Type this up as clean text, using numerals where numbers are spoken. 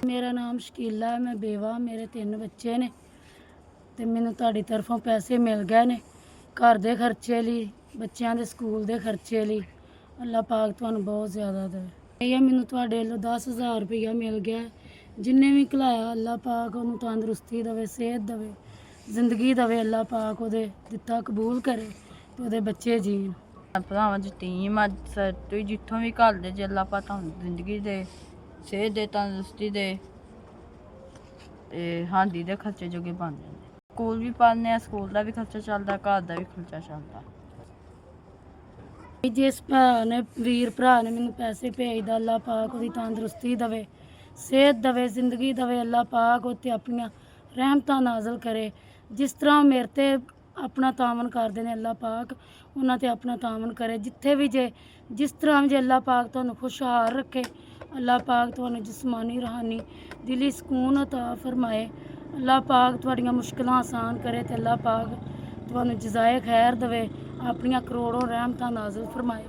मेरा नाम शकीला है, मैं बेवा, मेरे 3 बच्चे ने ते मैनू तुहाडी तरफों पैसे मिल गए ने घर दे खर्चे लई, बच्चों के स्कूल के खर्चे लई। अल्लाह पाक तुहानू बहुत ज़्यादा दे। ये मैनू तुहाडे वल्लों 10,000 रुपया मिल गया। जिन्हें भी घलाया अल्लाह पाक उन्होंने तंदुरुस्ती दवे, सेहत दवे, जिंदगी दवे। अल्लाह पाक उहदे दिता कबूल करे ते उहदे बच्चे जीण। ਭਰਾਵਾਂ ਦੀ ਟੀਮ ਅੱਜ ਤੁਸੀਂ ਜਿੱਥੋਂ ਵੀ ਘੱਲਦੇ ਜੇ ਅੱਲਾ ਪਾ ਤੁਹਾਨੂੰ ਜ਼ਿੰਦਗੀ ਦੇ, ਸਿਹਤ ਦੇ, ਤੰਦਰੁਸਤੀ ਦੇ ਤੇ ਹਾਂਡੀ ਦੇ ਖਰਚੇ ਜੋਗੇ ਬਣ ਜਾਂਦੇ। ਸਕੂਲ ਵੀ ਪੜ੍ਹਨੇ ਆ, ਸਕੂਲ ਦਾ ਵੀ ਖਰਚਾ ਚੱਲਦਾ, ਘਰ ਦਾ ਵੀ ਖਰਚਾ ਚੱਲਦਾ। जिस भरा ने वीर भरा ने मैनू पैसे भेजदा, अल्लाह पाक उहदी तंदुरुस्ती दवे, सेहत दवे, जिंदगी दवे। अल्लाह पाक उत्ते अपनियां रहमतां नाज़िल करे। जिस तरह मेरे ते अपना तावन करते हैं, अल्लाह पाक उन्हां ते अपना तावन करे। जिथे भी जे जिस तरह भी जे अल्लाह पाक तुहानू खुशहाल रखे। अल्लाह पाक तुहानू जिस्मानी रूहानी दिली सुकून अता फरमाए। अल्लाह पाक तुहाड़ियां मुश्किलां आसान करे ते अल्लाह पाक तुहानू जज़ाए खैर दवे, अपनियां करोड़ों रहमतां नाज़िल फरमाए।